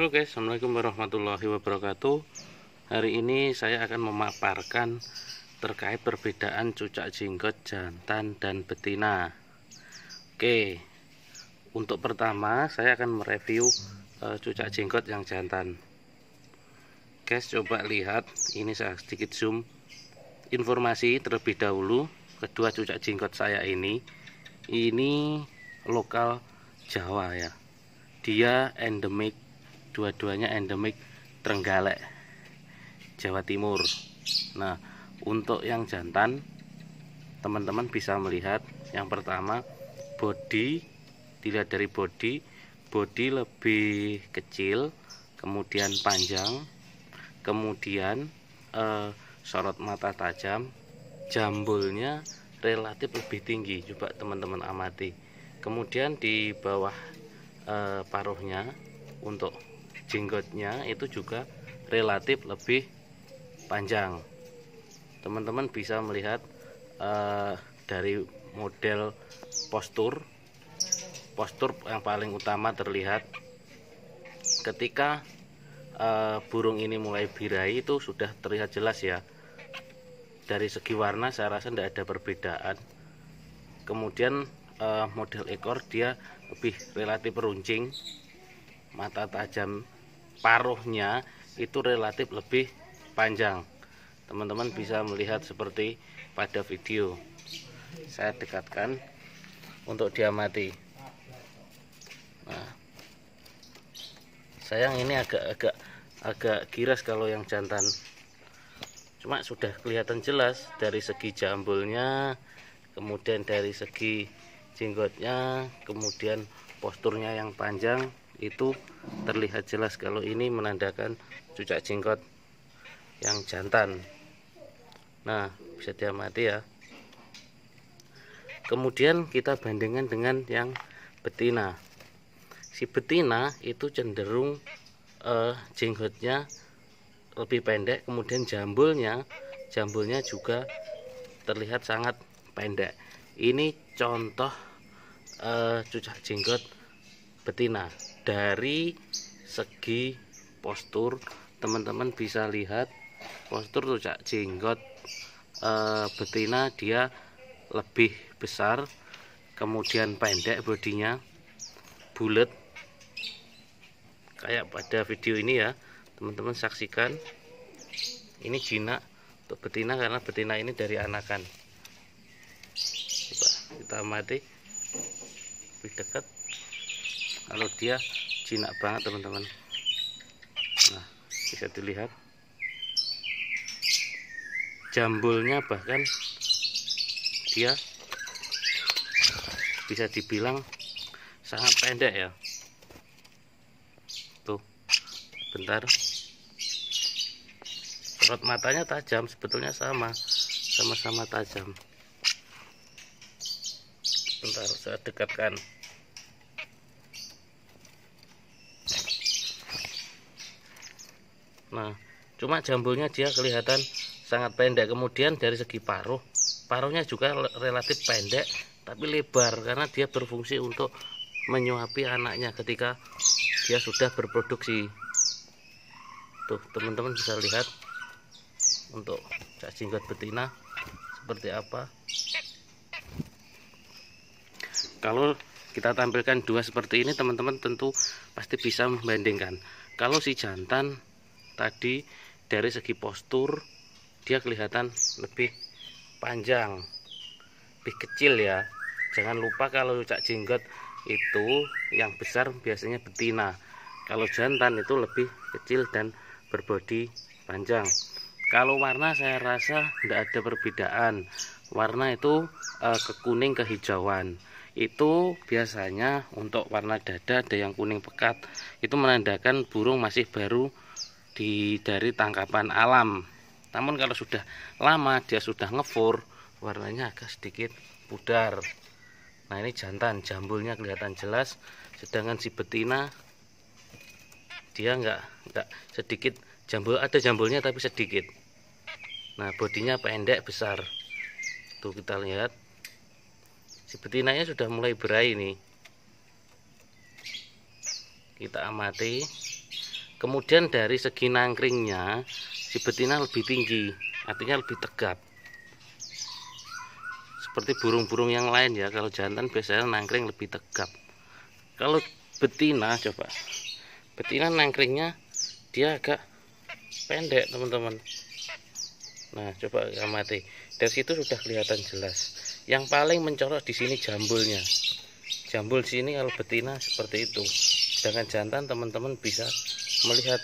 Halo guys, assalamualaikum warahmatullahi wabarakatuh. Hari ini saya akan memaparkan terkait perbedaan cucak jenggot jantan dan betina. Oke, untuk pertama saya akan mereview cucak jenggot yang jantan. Guys, coba lihat, ini saya sedikit zoom informasi terlebih dahulu. Kedua cucak jenggot saya ini lokal Jawa ya. Dia endemik, dua-duanya endemik Trenggalek, Jawa Timur. Nah, untuk yang jantan, teman-teman bisa melihat yang pertama body, dilihat dari body lebih kecil, kemudian panjang, kemudian sorot mata tajam, jambulnya relatif lebih tinggi. Coba teman-teman amati. Kemudian di bawah paruhnya untuk jenggotnya itu juga relatif lebih panjang. Teman-teman bisa melihat dari model postur yang paling utama terlihat ketika burung ini mulai birahi, itu sudah terlihat jelas ya. Dari segi warna saya rasa tidak ada perbedaan. Kemudian model ekor dia lebih relatif runcing, mata tajam, paruhnya itu relatif lebih panjang. Teman-teman bisa melihat seperti pada video. Saya dekatkan untuk diamati. Nah, sayang ini agak giras kalau yang jantan. Cuma sudah kelihatan jelas dari segi jambulnya, kemudian dari segi jenggotnya, kemudian posturnya yang panjang, itu terlihat jelas kalau ini menandakan cucak jenggot yang jantan. Nah, bisa diamati ya. Kemudian kita bandingkan dengan yang betina. Si betina itu cenderung jenggotnya lebih pendek, kemudian jambulnya juga terlihat sangat pendek. Ini contoh cucak jenggot betina. Dari segi postur, teman-teman bisa lihat postur cucak jenggot betina dia lebih besar, kemudian pendek, bodinya bulat kayak pada video ini ya. Teman-teman saksikan, ini jinak untuk betina karena betina ini dari anakan. Coba kita amati lebih dekat, kalau dia jinak banget teman-teman. Nah, bisa dilihat jambulnya, bahkan dia bisa dibilang sangat pendek ya. Tuh, bentar, sorot matanya tajam, sebetulnya sama-sama tajam. Bentar, saya dekatkan. Nah, cuma jambulnya dia kelihatan sangat pendek. Kemudian dari segi paruhnya juga relatif pendek tapi lebar, karena dia berfungsi untuk menyuapi anaknya ketika dia sudah berproduksi. Tuh, teman-teman bisa lihat untuk cucak jenggot betina seperti apa. Kalau kita tampilkan dua seperti ini, teman-teman tentu pasti bisa membandingkan. Kalau si jantan tadi dari segi postur dia kelihatan lebih panjang, lebih kecil ya. Jangan lupa kalau cucak jenggot itu yang besar biasanya betina, kalau jantan itu lebih kecil dan berbodi panjang. Kalau warna saya rasa tidak ada perbedaan. Warna itu ke kuning kehijauan. Itu biasanya untuk warna dada ada yang kuning pekat, itu menandakan burung masih baru dari tangkapan alam. Namun kalau sudah lama dia sudah ngefur, warnanya agak sedikit pudar. Nah, ini jantan, jambulnya kelihatan jelas, sedangkan si betina dia enggak sedikit jambul, ada jambulnya tapi sedikit. Nah, bodinya pendek besar. Tuh, kita lihat si betinanya sudah mulai berahi nih. Kita amati Kemudian dari segi nangkringnya si betina lebih tinggi, artinya lebih tegap. Seperti burung-burung yang lain ya, kalau jantan biasanya nangkring lebih tegap. Kalau betina, coba betina nangkringnya dia agak pendek teman-teman. Nah coba amati, dari situ sudah kelihatan jelas. Yang paling mencolok di sini jambulnya. Jambul sini kalau betina seperti itu. Sedangkan jantan teman-teman bisa melihat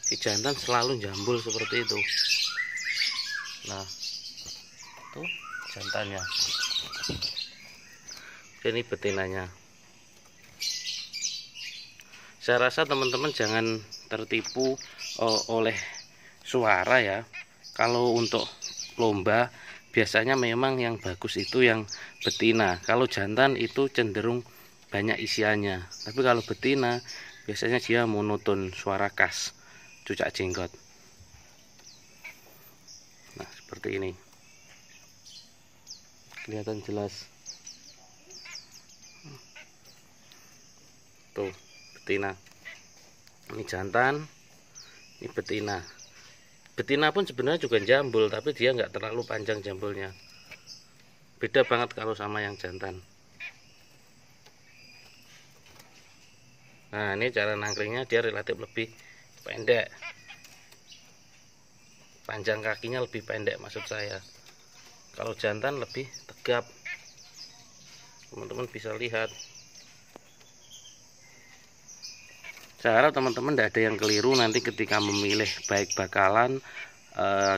si jantan selalu jambul seperti itu. Nah tuh jantannya, ini betinanya. Saya rasa teman-teman jangan tertipu oleh suara ya. Kalau untuk lomba biasanya memang yang bagus itu yang betina. Kalau jantan itu cenderung banyak isiannya. Tapi kalau betina biasanya dia monoton, suara khas, cucak jenggot. Nah seperti ini, kelihatan jelas. Tuh betina, ini jantan, ini betina. Betina pun sebenarnya juga jambul, tapi dia nggak terlalu panjang jambulnya. Beda banget kalau sama yang jantan. Nah ini cara nangkringnya, dia relatif lebih pendek. Panjang kakinya lebih pendek maksud saya. Kalau jantan lebih tegap. Teman-teman bisa lihat. Saya harap teman-teman tidak ada yang keliru nanti ketika memilih baik bakalan,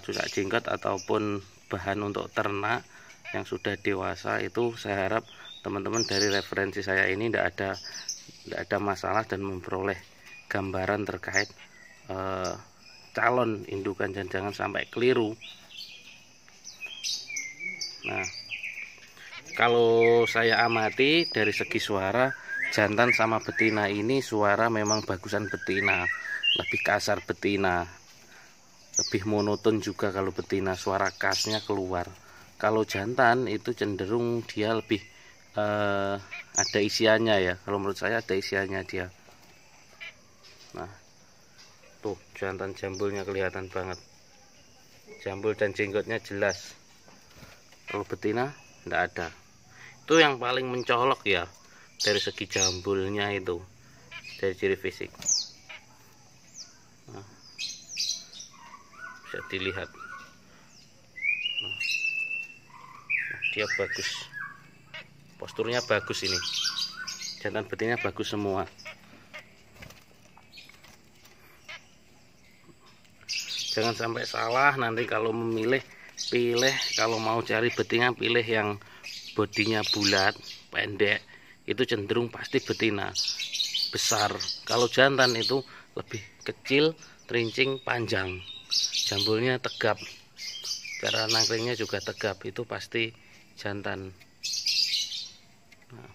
cucak jenggot ataupun bahan untuk ternak yang sudah dewasa. Itu saya harap teman-teman dari referensi saya ini tidak ada masalah dan memperoleh gambaran terkait calon indukan, dan jangan sampai keliru. Nah kalau saya amati dari segi suara, jantan sama betina ini suara memang bagusan betina, lebih kasar betina, lebih monoton juga kalau betina, suara khasnya keluar. Kalau jantan itu cenderung dia lebih ada isiannya ya, kalau menurut saya ada isiannya dia. Nah tuh jantan jambulnya kelihatan banget, jambul dan jenggotnya jelas. Kalau betina tidak ada. Itu yang paling mencolok ya dari segi jambulnya, itu dari ciri fisik. Nah, bisa dilihat. Nah, dia bagus, posturnya bagus, ini jantan betina bagus semua. Jangan sampai salah nanti kalau memilih, kalau mau cari betina pilih yang bodinya bulat pendek, itu cenderung pasti betina besar. Kalau jantan itu lebih kecil, terincing, panjang, jambulnya tegap, cara nangkringnya juga tegap, itu pasti jantan. Nah,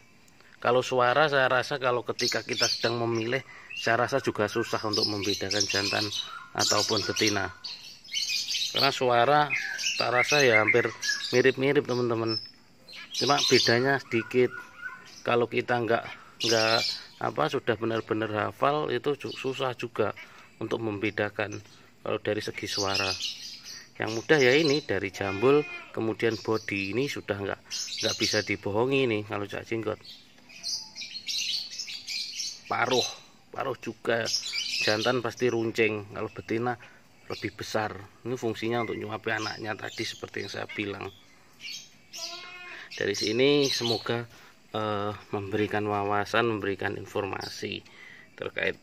kalau suara saya rasa kalau ketika kita sedang memilih, saya rasa juga susah untuk membedakan jantan ataupun betina, karena suara tak rasa ya hampir mirip-mirip teman-teman. Cuma bedanya sedikit. Kalau kita nggak sudah benar-benar hafal, itu susah juga untuk membedakan kalau dari segi suara. Yang mudah ya ini dari jambul, kemudian body, ini sudah nggak bisa dibohongi nih. Kalau cucak jenggot, paruh juga jantan pasti runcing, kalau betina lebih besar. Ini fungsinya untuk nyuapi anaknya tadi seperti yang saya bilang. Dari sini semoga memberikan wawasan, memberikan informasi terkait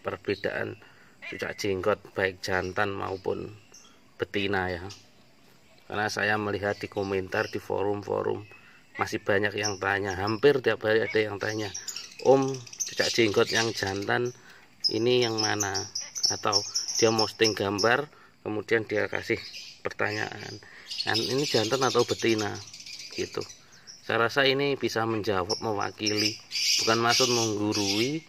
perbedaan cucak jenggot baik jantan maupun betina ya. Karena saya melihat di komentar, di forum-forum masih banyak yang tanya, hampir tiap hari ada yang tanya, Om, cucak jenggot yang jantan ini yang mana? Atau dia posting gambar kemudian dia kasih pertanyaan, ini jantan atau betina gitu. Saya rasa ini bisa menjawab, mewakili, bukan maksud menggurui,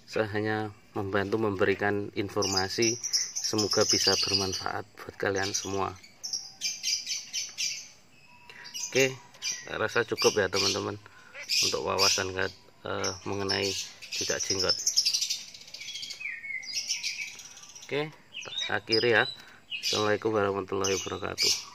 saya hanya membantu memberikan informasi, semoga bisa bermanfaat buat kalian semua. Oke, saya rasa cukup ya teman-teman untuk wawasan mengenai cucak jenggot. Oke, akhiri ya. Assalamualaikum warahmatullahi wabarakatuh.